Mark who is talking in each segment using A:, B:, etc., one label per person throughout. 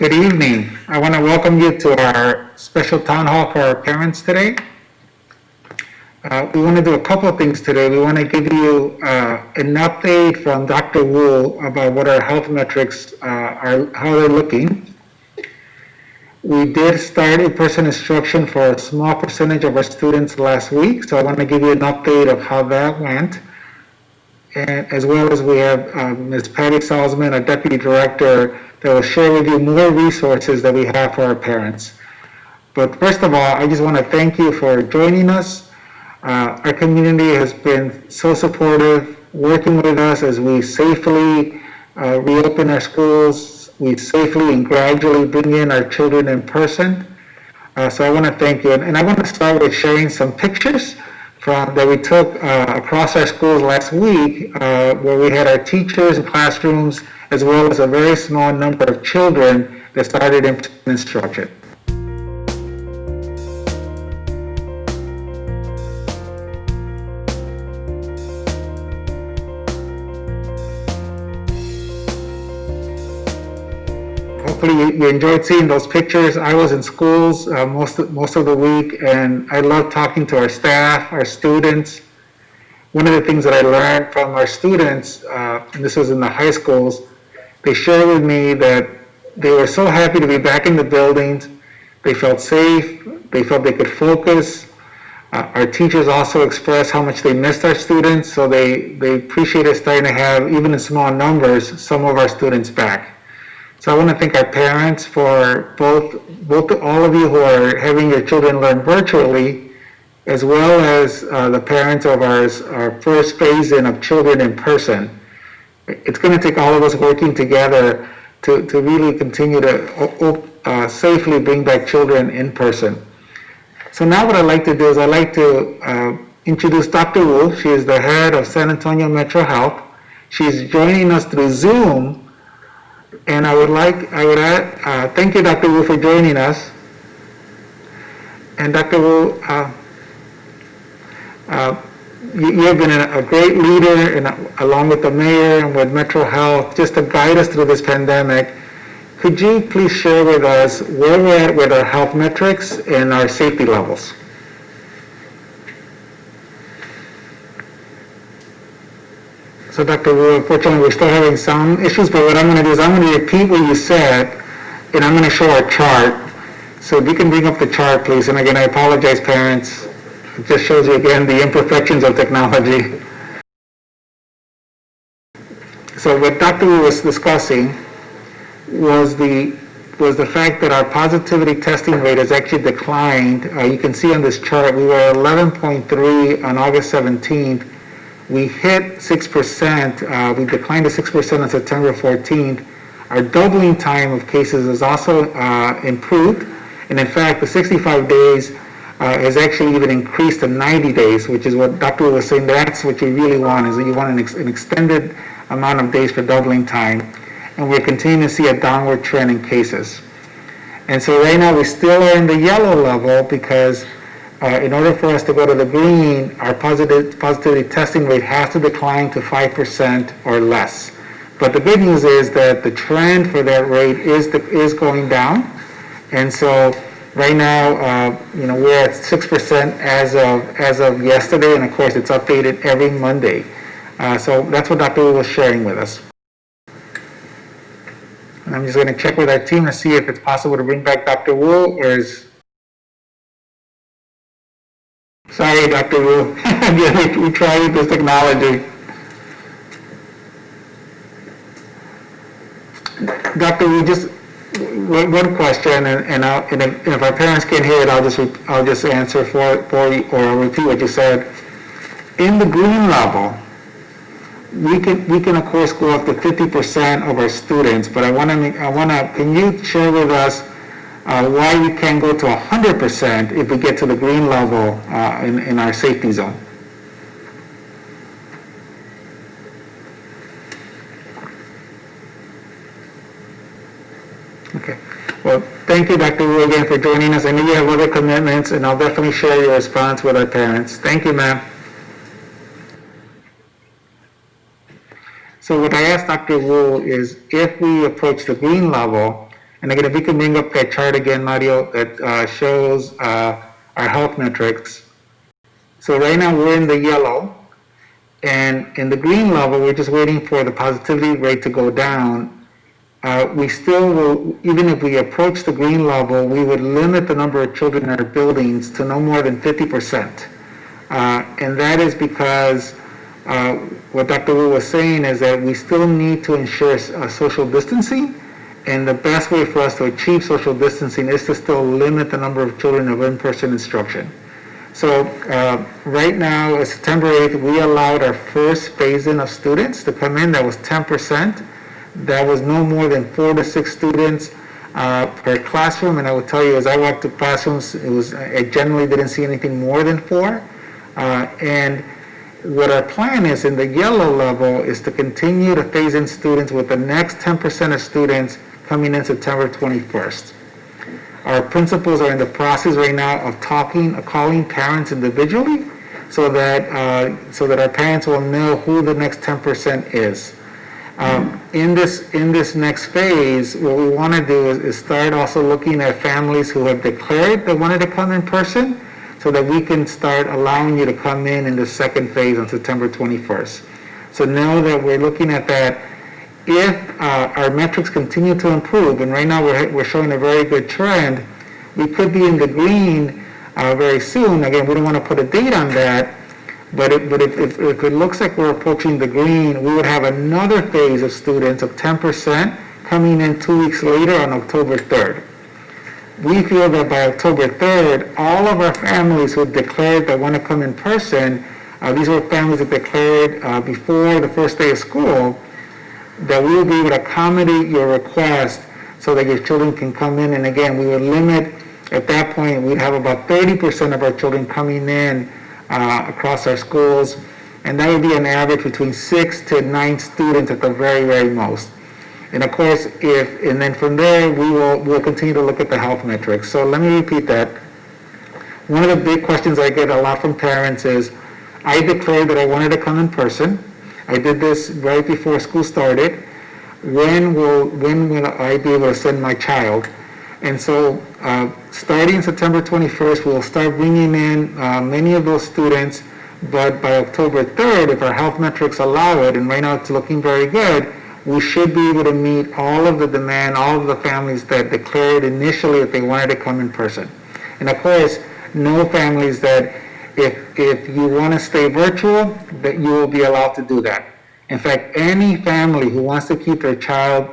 A: Good evening. I want to welcome you to our special town hall for our parents today. We want to do a couple of things today. We want to give you an update from Dr. Wu about what our health metrics are, how they're looking. We did start in-person instruction for a small percentage of our students last week, so I want to give you an update of how that went. And as well as we have Ms. Patty Salzman, our Deputy Director, that will share with you more resources that we have for our parents. But first of all, I just want to thank you for joining us. Our community has been so supportive, working with us as we safely reopen our schools. We safely and gradually bring in our children in person. So I want to thank you. And I want to start with sharing some pictures that we took across our schools last week, where we had our teachers and classrooms, as well as a very small number of children that started in instruction. Hopefully you enjoyed seeing those pictures. I was in schools most of the week, and I love talking to our staff, our students. One of the things that I learned from our students, and this was in the high schools, they shared with me that they were so happy to be back in the buildings. They felt safe. They felt they could focus. Our teachers also expressed how much they missed our students, so they appreciated starting to have, even in small numbers, some of our students back. So I want to thank our parents for both all of you who are having your children learn virtually, as well as the parents of our first phase in of children in person. It's going to take all of us working together to really continue to safely bring back children in person. So now what I'd like to do is I'd like to introduce Dr. Wu. She is the head of San Antonio Metro Health. She's joining us through Zoom. And I would thank you, Dr. Wu, for joining us. And Dr. Wu, you have been a great leader, along with the mayor and with Metro Health, just to guide us through this pandemic. Could you please share with us where we're at with our health metrics and our safety levels? So Dr. Wu, unfortunately, we're still having sound issues, but what I'm going to do is I'm going to repeat what you said, and I'm going to show our chart. So if you can bring up the chart, please. And again, I apologize, parents. It just shows you again the imperfections of technology. So what Dr. Wu was discussing was the fact that our positivity testing rate has actually declined. You can see on this chart, we were 11.3 on August 17th. We hit 6%, we declined to 6% on September 14th. Our doubling time of cases has also improved. And in fact, the 65 days has actually even increased to 90 days, which is what Dr. Wu was saying. That's what you really want, is that you want an extended amount of days for doubling time. And we're continuing to see a downward trend in cases. And so right now we still are in the yellow level because in order for us to go to the green, our positivity testing rate has to decline to 5% or less. But the good news is that the trend for that rate is going down. And so right now, we're at 6% as of yesterday, and of course it's updated every Monday. So that's what Dr. Wu was sharing with us. And I'm just going to check with our team to see if it's possible to bring back Dr. Wu, or is... Sorry, Dr. Wu. Again, we tried with this technology. Dr. Wu, just one question, and if our parents can't hear it, I'll just answer for you, or I'll repeat what you said. In the green level, we can of course go up to 50% of our students, but can you share with us why we can't go to 100% if we get to the green level in our safety zone? Okay. Well, thank you, Dr. Wu, again for joining us. I know you have other commitments, and I'll definitely share your response with our parents. Thank you, ma'am. So what I asked Dr. Wu is, if we approach the green level, And again, if we can bring up that chart again, Mario, that shows our health metrics. So right now we're in the yellow, and in the green level, we're just waiting for the positivity rate to go down. We still will, even if we approach the green level, we would limit the number of children in our buildings to no more than 50%. And that is because what Dr. Wu was saying is that we still need to ensure social distancing, and the best way for us to achieve social distancing is to still limit the number of children of in-person instruction. So right now, September 8th, we allowed our first phase-in of students to come in. That was 10%. That was no more than 4 to 6 students per classroom. And I will tell you, as I walked through classrooms, I generally didn't see anything more than 4. And what our plan is in the yellow level is to continue to phase in students with the next 10% of students coming in September 21st. Our principals are in the process right now of calling parents individually so that our parents will know who the next 10% is. In this next phase, what we want to do is start also looking at families who have declared they wanted to come in person, so that we can start allowing you to come in the second phase on September 21st. So now that we're looking at that, if our metrics continue to improve, and right now we're showing a very good trend, we could be in the green very soon. Again, we don't want to put a date on that, but if it looks like we're approaching the green, we would have another phase of students of 10% coming in 2 weeks later on October 3rd. We feel that by October 3rd, all of our families who declared that want to come in person, these were families that declared before the first day of school, that we will be able to accommodate your request so that your children can come in. And again, we would limit, at that point, we'd have about 30% of our children coming in across our schools, and that would be an average between 6 to 9 students at the very, very most. And of course, and then from there, we'll continue to look at the health metrics. So let me repeat that. One of the big questions I get a lot from parents is, I declared that I wanted to come in person. I did this right before school started. When will I be able to send my child? And so starting September 21st, we'll start bringing in many of those students, but by October 3rd, if our health metrics allow it, and right now it's looking very good, we should be able to meet all of the demand, all of the families that declared initially that they wanted to come in person. And of course, no families that if you want to stay virtual, that you will be allowed to do that. In fact, any family who wants to keep their child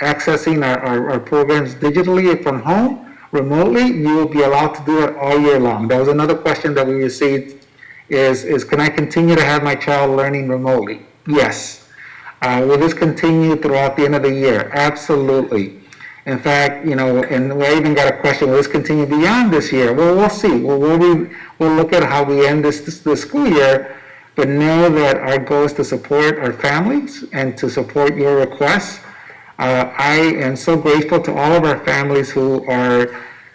A: accessing our programs digitally from home, remotely, you will be allowed to do it all year long. That was another question that we received is can I continue to have my child learning remotely? Yes. Will this continue throughout the end of the year? Absolutely. In fact, and we even got a question, will this continue beyond this year? Well, we'll see. We'll look at how we end this school year, but know that our goal is to support our families and to support your requests. I am so grateful to all of our families who are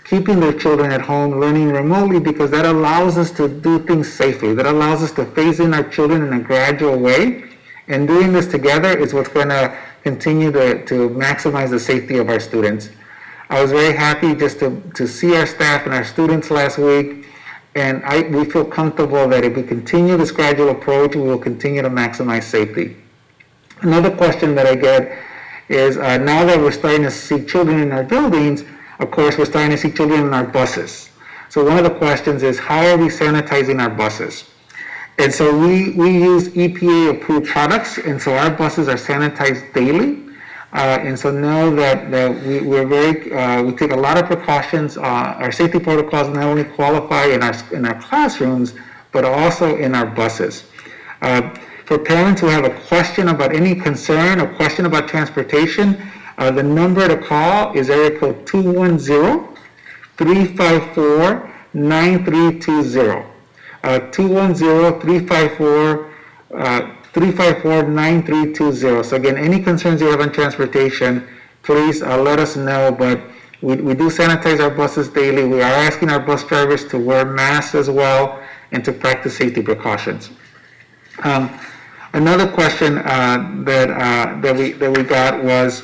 A: keeping their children at home learning remotely, because that allows us to do things safely. That allows us to phase in our children in a gradual way. And doing this together is what's going to continue to maximize the safety of our students. I was very happy just to see our staff and our students last week, and we feel comfortable that if we continue this gradual approach, we will continue to maximize safety. Another question that I get is, now that we're starting to see children in our buildings, of course, we're starting to see children in our buses. So one of the questions is, how are we sanitizing our buses? And so we use EPA-approved products, and so our buses are sanitized daily. And so know that we take a lot of precautions. Our safety protocols not only qualify in our classrooms, but also in our buses. For parents who have a question about any concern or question about transportation, the number to call is area code 210-354-9320. 210-354-9320. So again, any concerns you have on transportation, please let us know. But we do sanitize our buses daily. We are asking our bus drivers to wear masks as well and to practice safety precautions. Another question that we got was,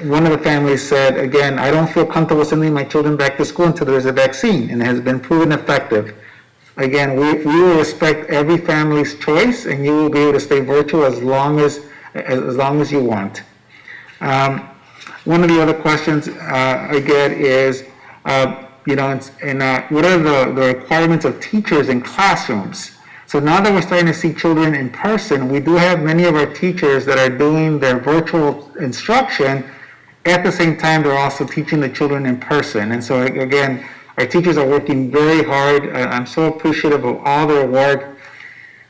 A: one of the families said, again, I don't feel comfortable sending my children back to school until there's a vaccine, and it has been proven effective. Again, we will respect every family's choice, and you will be able to stay virtual as long as you want. One of the other questions I get is, what are the requirements of teachers in classrooms? So now that we're starting to see children in person, we do have many of our teachers that are doing their virtual instruction. At the same time, they're also teaching the children in person. And so again, our teachers are working very hard. I'm so appreciative of all their work.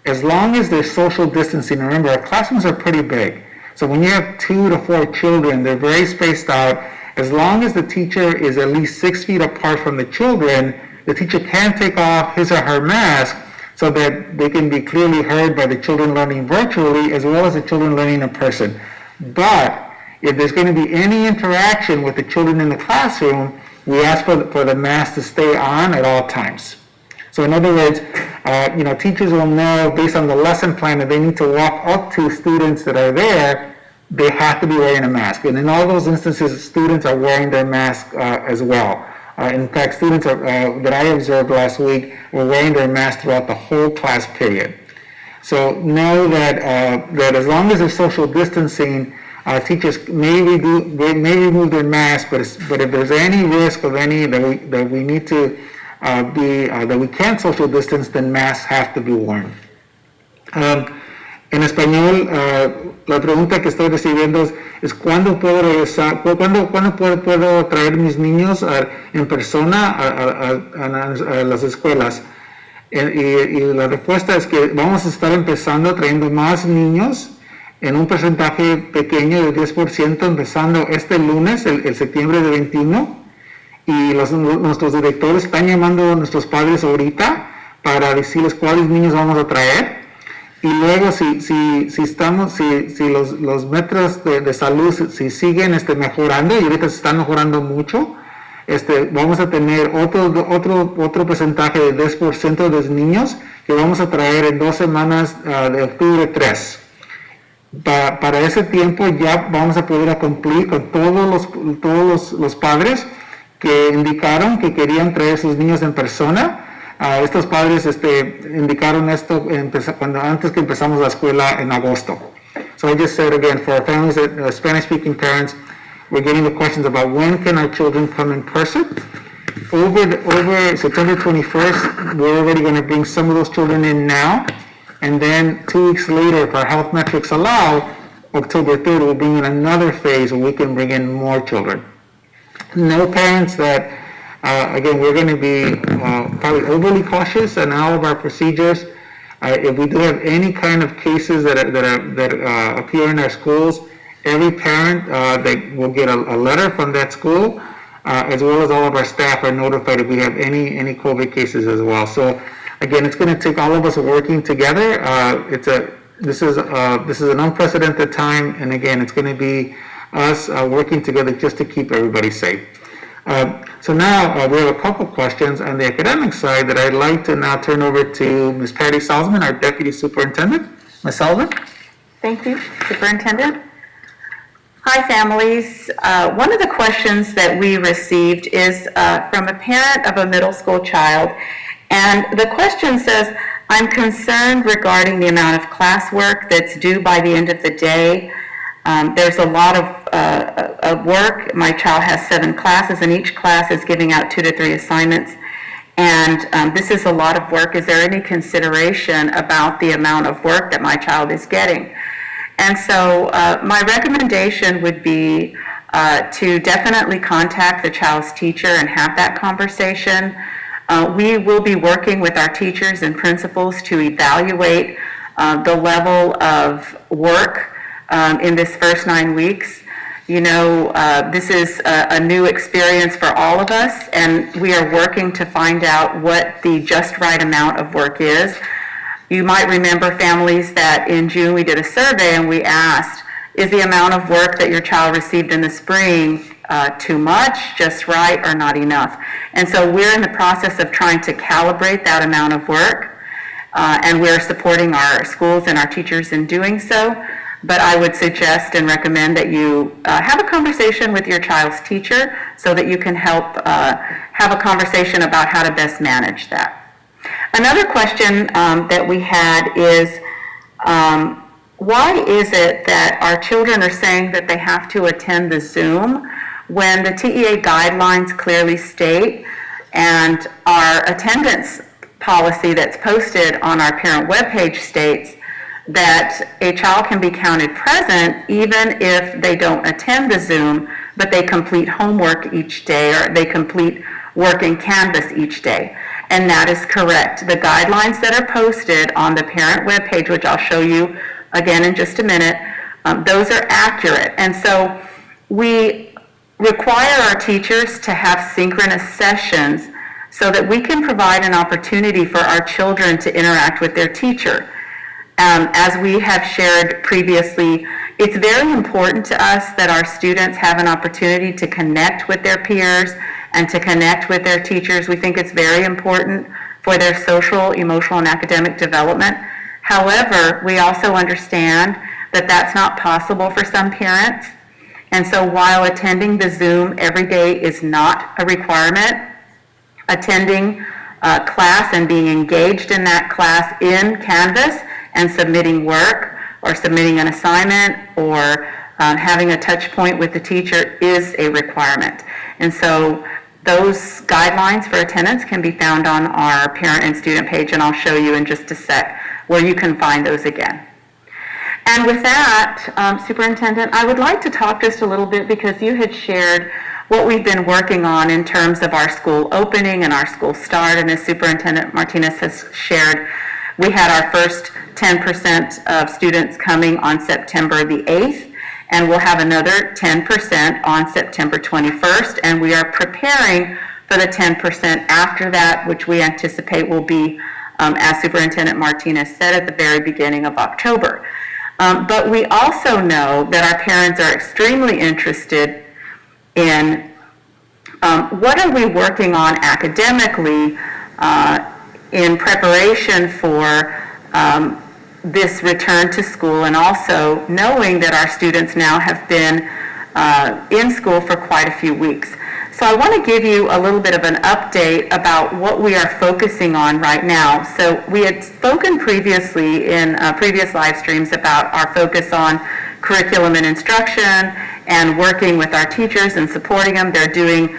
A: As long as there's social distancing, remember, our classrooms are pretty big. So when you have 2 to 4 children, they're very spaced out. As long as the teacher is at least 6 feet apart from the children, the teacher can take off his or her mask so that they can be clearly heard by the children learning virtually as well as the children learning in person. But if there's going to be any interaction with the children in the classroom, we ask for the mask to stay on at all times. So in other words, teachers will know based on the lesson plan that they need to walk up to students that are there, they have to be wearing a mask. And in all those instances, students are wearing their mask as well. In fact, students that I observed last week were wearing their mask throughout the whole class period. So know that as long as there's social distancing, teachers may remove their mask, but if there's any risk of any that we need to that we can't social distance, then masks have to be worn. En español, la pregunta que estoy recibiendo es ¿cuándo puedo regresar? ¿Cuándo puedo traer mis niños en persona a las escuelas? Y la respuesta es que vamos a estar empezando trayendo más niños en un porcentaje pequeño de 10%, empezando este lunes, el septiembre de 21. Y nuestros directores están llamando a nuestros padres ahorita para decirles cuáles niños vamos a traer. Y luego si los métodos de salud si siguen mejorando, y ahorita se están mejorando mucho, vamos a tener otro porcentaje de 10% de los niños que vamos a traer en 2 semanas de octubre 3. Para ese tiempo ya vamos a poder cumplir con todos los padres que indicaron que querían traer sus niños en persona. Estos padres indicaron esto antes que empezamos la escuela en agosto. So I just said again, for our families, Spanish-speaking parents, we're getting the questions about when can our children come in person. Over September 21st, we're already going to bring some of those children in now. And then 2 weeks later, if our health metrics allow, October 3rd, we'll bring in another phase where we can bring in more children. No parents that, again, we're going to be probably overly cautious in all of our procedures. If we do have any kind of cases that appear in our schools, every parent that will get a letter from that school, as well as all of our staff are notified if we have any COVID cases as well. So again, it's going to take all of us working together. This is an unprecedented time, and again, it's going to be us working together just to keep everybody safe. So now we have a couple questions on the academic side that I'd like to now turn over to Ms. Patty Salzman, our Deputy Superintendent. Ms. Salzman?
B: Thank you, Superintendent. Hi, families. One of the questions that we received is from a parent of a middle school child, and the question says, I'm concerned regarding the amount of classwork that's due by the end of the day. There's a lot of work. My child has 7 classes, and each class is giving out 2 to 3 assignments. And this is a lot of work. Is there any consideration about the amount of work that my child is getting? And so my recommendation would be to definitely contact the child's teacher and have that conversation. We will be working with our teachers and principals to evaluate the level of work in this first 9 weeks. You know, this is a new experience for all of us, and we are working to find out what the just right amount of work is. You might remember, families, that in June we did a survey and we asked, is the amount of work that your child received in the spring too much, just right, or not enough? And so we're in the process of trying to calibrate that amount of work, and we're supporting our schools and our teachers in doing so. but I would suggest and recommend that you have a conversation with your child's teacher so that you can help have a conversation about how to best manage that. Another question that we had is, why is it that our children are saying that they have to attend the Zoom when the TEA guidelines clearly state and our attendance policy that's posted on our parent webpage states that a child can be counted present even if they don't attend the Zoom, but they complete homework each day or they complete work in Canvas each day. And that is correct. The guidelines that are posted on the parent webpage, which I'll show you again in just a minute, those are accurate. And so we require our teachers to have synchronous sessions so that we can provide an opportunity for our children to interact with their teacher. As we have shared previously, it's very important to us that our students have an opportunity to connect with their peers and to connect with their teachers. We think it's very important for their social, emotional, and academic development. However, we also understand that that's not possible for some parents. And so while attending the Zoom every day is not a requirement, attending class and being engaged in that class in Canvas and submitting work or submitting an assignment or having a touch point with the teacher is a requirement. And so those guidelines for attendance can be found on our parent and student page, and I'll show you in just a sec where you can find those again. And with that, Superintendent, I would like to talk just a little bit because you had shared what we've been working on in terms of our school opening and our school start, and as Superintendent Martinez has shared, we had our first 10% of students coming on September the 8th, and we'll have another 10% on September 21st, and we are preparing for the 10% after that, which we anticipate will be, as Superintendent Martinez said, at the very beginning of October. But we also know that our parents are extremely interested in what are we working on academically in preparation for this return to school, and also knowing that our students now have been in school for quite a few weeks. So I want to give you a little bit of an update about what we are focusing on right now. So we had spoken previously in previous live streams about our focus on curriculum and instruction and working with our teachers and supporting them. They're doing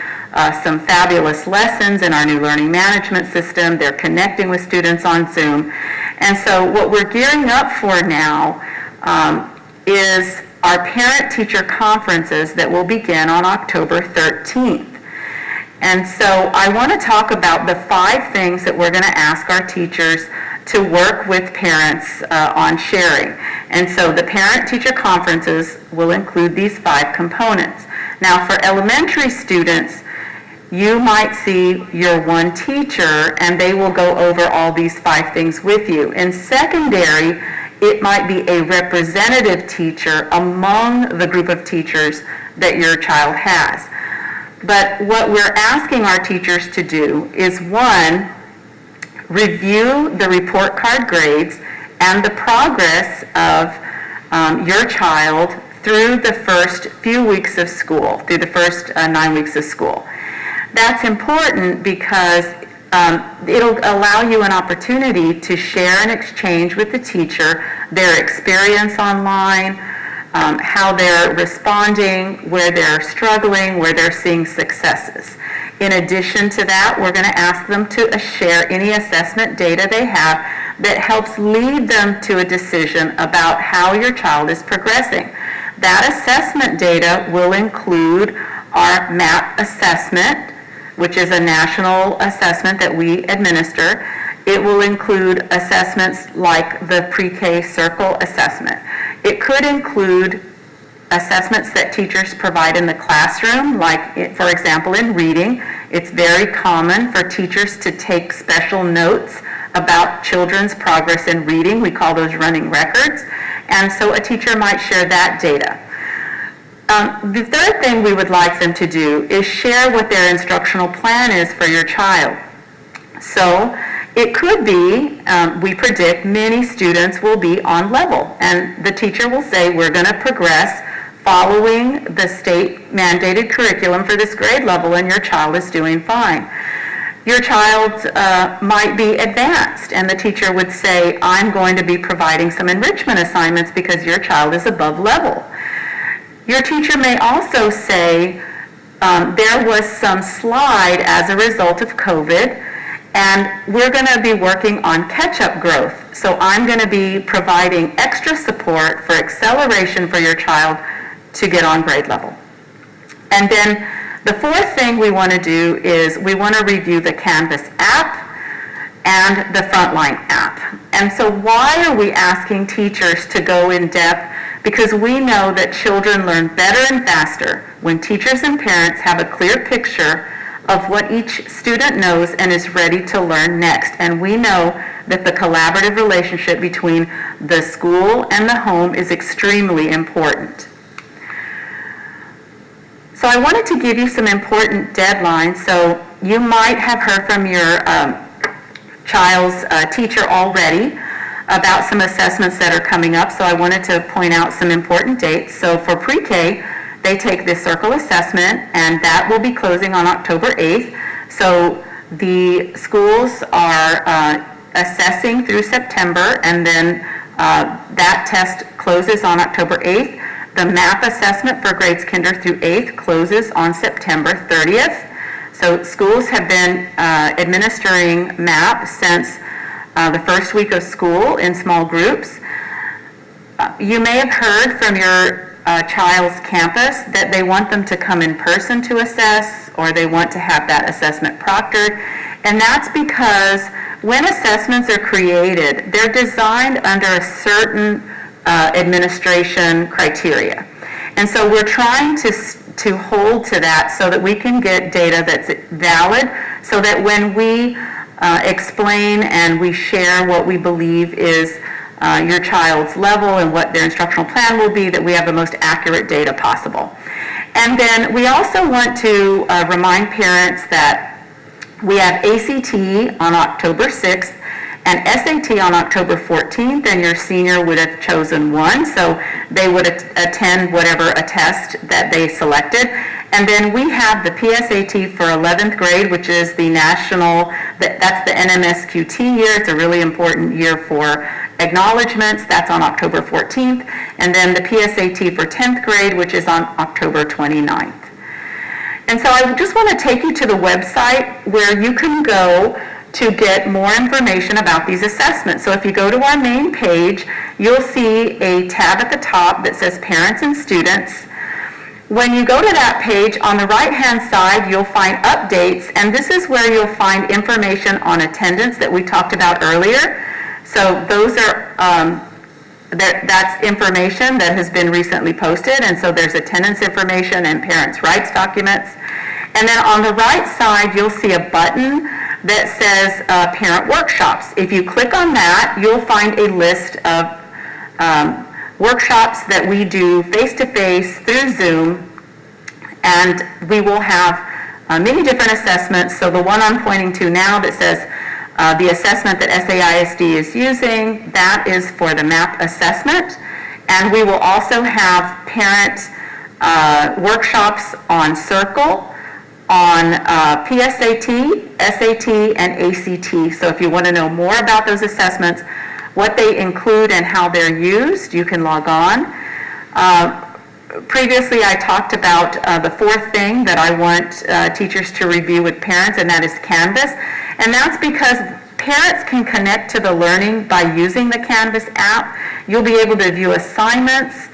B: some fabulous lessons in our new learning management system. They're connecting with students on Zoom. And so what we're gearing up for now is our parent-teacher conferences that will begin on October 13th. And so I want to talk about the 5 things that we're going to ask our teachers to work with parents on sharing. And so the parent-teacher conferences will include these 5 components. Now for elementary students, you might see your one teacher and they will go over all these 5 things with you. In secondary, it might be a representative teacher among the group of teachers that your child has. But what we're asking our teachers to do is, 1, review the report card grades and the progress of your child through the first few weeks of school, through the first 9 weeks of school. That's important because it'll allow you an opportunity to share and exchange with the teacher their experience online, how they're responding, where they're struggling, where they're seeing successes. In addition to that, we're going to ask them to share any assessment data they have that helps lead them to a decision about how your child is progressing. That assessment data will include our MAP assessment, which is a national assessment that we administer. It will include assessments like the pre-K circle assessment. It could include assessments that teachers provide in the classroom, like, for example, in reading. It's very common for teachers to take special notes about children's progress in reading. We call those running records. And so a teacher might share that data. The third thing we would like them to do is share what their instructional plan is for your child. So It could be, we predict many students will be on level, and the teacher will say, we're going to progress following the state mandated curriculum for this grade level, and your child is doing fine. Your child might be advanced, and the teacher would say, I'm going to be providing some enrichment assignments because your child is above level. Your teacher may also say, there was some slide as a result of COVID, and we're going to be working on catch-up growth. So I'm going to be providing extra support for acceleration for your child to get on grade level. And then the fourth thing we want to do is we want to review the Canvas app and the Frontline app. And so why are we asking teachers to go in depth? Because we know that children learn better and faster when teachers and parents have a clear picture of what each student knows and is ready to learn next. And we know that the collaborative relationship between the school and the home is extremely important. So I wanted to give you some important deadlines. So you might have heard from your child's teacher already about some assessments that are coming up. So I wanted to point out some important dates. So for pre-K, they take this circle assessment, and that will be closing on October 8th. So the schools are assessing through September, and then that test closes on October 8th. The MAP assessment for grades kinder through 8th closes on September 30th. So schools have been administering MAP since the first week of school in small groups. You may have heard from your child's campus that they want them to come in person to assess, or they want to have that assessment proctored. And that's because when assessments are created, they're designed under a certain administration criteria. And so we're trying to hold to that so that we can get data that's valid, so that when we explain and we share what we believe is your child's level and what their instructional plan will be, that we have the most accurate data possible. And then we also want to remind parents that we have ACT on October 6th and SAT on October 14th, and your senior would have chosen one, so they would attend whatever a test that they selected. And then we have the PSAT for 11th grade, which is the national, that's the NMSQT year. It's a really important year for acknowledgments. That's on October 14th. And then the PSAT for 10th grade, which is on October 29th. And so I just want to take you to the website where you can go to get more information about these assessments. So if you go to our main page, you'll see a tab at the top that says Parents and Students. When you go to that page, on the right-hand side, you'll find updates, and this is where you'll find information on attendance that we talked about earlier. So those are, that's information that has been recently posted, and so there's attendance information and parents' rights documents. And then on the right side, you'll see a button that says Parent Workshops. If you click on that, you'll find a list of workshops that we do face-to-face through Zoom, and we will have many different assessments. So the one I'm pointing to now that says the assessment that SAISD is using, that is for the MAP assessment. And we will also have parent workshops on Circle, on PSAT, SAT, and ACT. So if you want to know more about those assessments, what they include and how they're used, you can log on. Previously, I talked about the fourth thing that I want teachers to review with parents, and that is Canvas. And that's because parents can connect to the learning by using the Canvas app. You'll be able to view assignments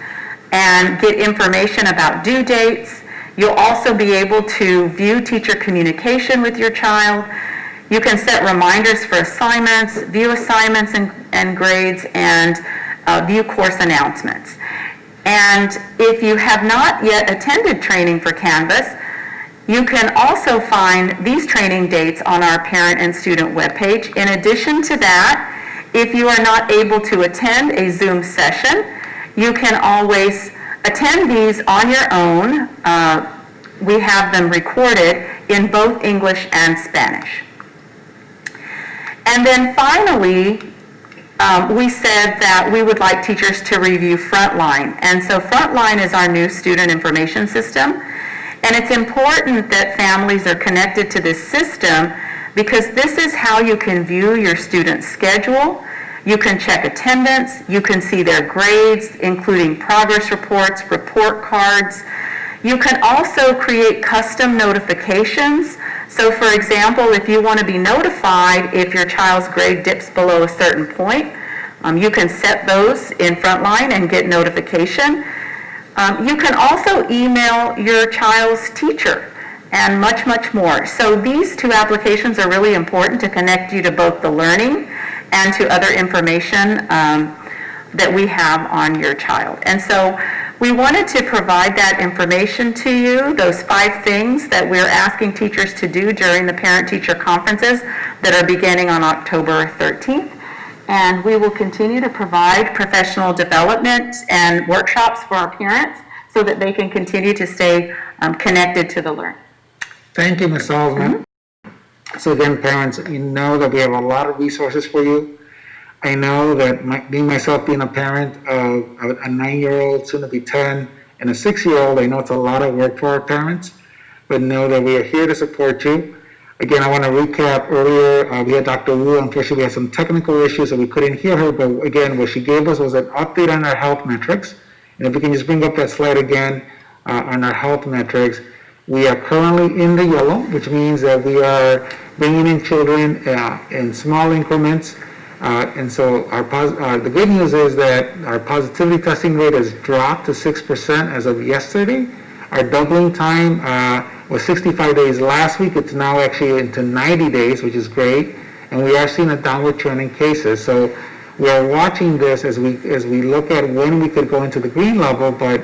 B: and get information about due dates. You'll also be able to view teacher communication with your child. You can set reminders for assignments, view assignments and grades, and view course announcements. And if you have not yet attended training for Canvas, you can also find these training dates on our parent and student webpage. In addition to that, if you are not able to attend a Zoom session, you can always attend these on your own. We have them recorded in both English and Spanish. And then finally, we said that we would like teachers to review Frontline. And so Frontline is our new student information system. And it's important that families are connected to this system because this is how you can view your student's schedule. You can check attendance. You can see their grades, including progress reports, report cards. You can also create custom notifications. So for example, if you want to be notified if your child's grade dips below a certain point, you can set those in Frontline and get notification. You can also email your child's teacher and much, much more. So these two applications are really important to connect you to both the learning and to other information that we have on your child. And so we wanted to provide that information to you, those 5 things that we're asking teachers to do during the parent-teacher conferences that are beginning on October 13th. And we will continue to provide professional development and workshops for our parents so that they can continue to stay connected to the learning.
A: Thank you, Ms. Salzman. So again, parents, you know that we have a lot of resources for you. I know that myself being a parent of a 9-year-old, soon to be 10, and a 6-year-old, I know it's a lot of work for our parents, but know that we are here to support you. Again, I want to recap earlier, we had Dr. Wu. Unfortunately, we had some technical issues, so we couldn't hear her, but again, what she gave us was an update on our health metrics. And if we can just bring up that slide again on our health metrics, we are currently in the yellow, which means that we are bringing in children in small increments. And so the good news is that our positivity testing rate has dropped to 6% as of yesterday. Our doubling time was 65 days last week. It's now actually into 90 days, which is great. And we are seeing a downward trend in cases. So we are watching this as we look at when we could go into the green level. But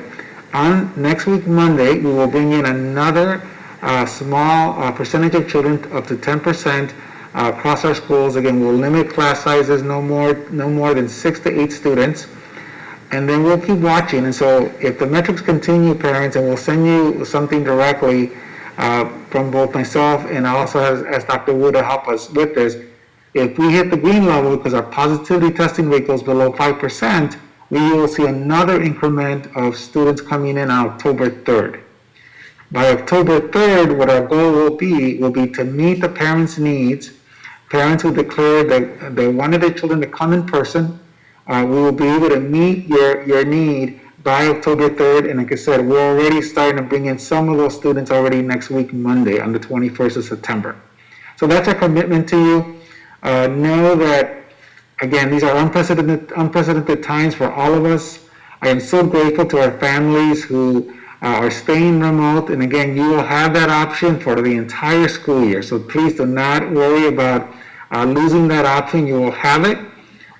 A: on next week, Monday, we will bring in another small percentage of children, up to 10%, across our schools. Again, we'll limit class sizes no more than 6 to 8 students. And then we'll keep watching. And so if the metrics continue, parents, and we'll send you something directly from both myself and I also ask Dr. Wu to help us with this. If we hit the green level because our positivity testing rate goes below 5%, we will see another increment of students coming in on October 3rd. By October 3rd, what our goal will be to meet the parents' needs. Parents who declared that they wanted their children to come in person, we will be able to meet your need by October 3rd. And like I said, we're already starting to bring in some of those students already next week, Monday, on the 21st of September. So that's our commitment to you. Know that, again, these are unprecedented times for all of us. I am so grateful to our families who are staying remote. And again, you will have that option for the entire school year. So please do not worry about losing that option. You will have it.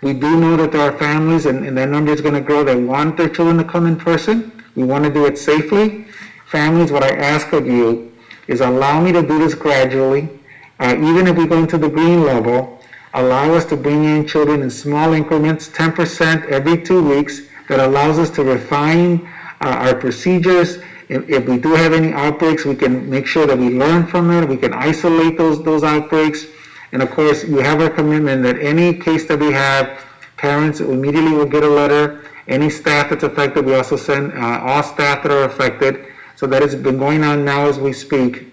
A: We do know that there are families, and that number is going to grow, that want their children to come in person. We want to do it safely. Families, what I ask of you is allow me to do this gradually. Even if we go into the green level, allow us to bring in children in small increments, 10% every 2 weeks. That allows us to refine our procedures. If we do have any outbreaks, we can make sure that we learn from it. We can isolate those outbreaks. And of course, you have our commitment that any case that we have, parents immediately will get a letter. Any staff that's affected, we also send all staff that are affected. So that has been going on now as we speak.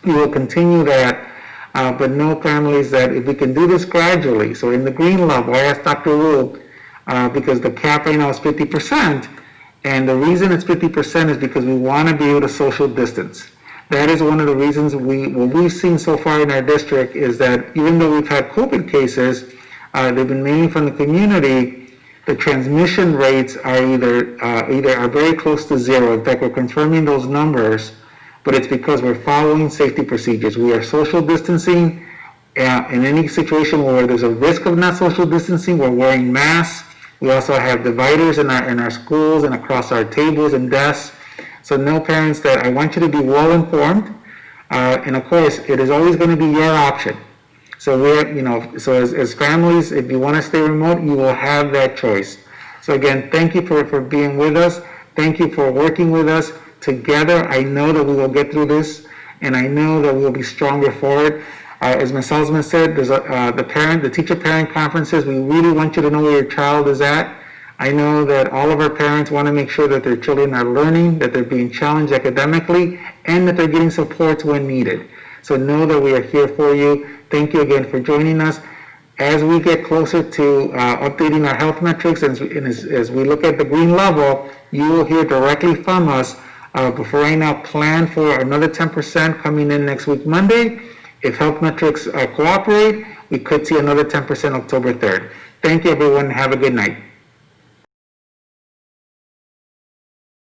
A: We will continue that. But know, families, that if we can do this gradually, so in the green level, I asked Dr. Wu, because the cap right now is 50%. And the reason it's 50% is because we want to be able to social distance. That is one of the reasons what we've seen so far in our district is that even though we've had COVID cases, they've been mainly from the community, the transmission rates are either are very close to zero. In fact, we're confirming those numbers, but it's because we're following safety procedures. We are social distancing. In any situation where there's a risk of not social distancing, we're wearing masks. We also have dividers in our schools and across our tables and desks. So know, parents, that I want you to be well informed, and of course, it is always going to be your option. So as families, if you want to stay remote, you will have that choice. So again, thank you for being with us. Thank you for working with us. Together, I know that we will get through this, and I know that we will be stronger for it. As Ms. Salzman said, there's the teacher-parent conferences. We really want you to know where your child is at. I know that all of our parents want to make sure that their children are learning, that they're being challenged academically, and that they're getting support when needed. So know that we are here for you. Thank you again for joining us. As we get closer to updating our health metrics, and as we look at the green level, you will hear directly from us. But for right now, plan for another 10% coming in next week, Monday. If health metrics cooperate, we could see another 10% October 3rd. Thank you, everyone. Have a good night.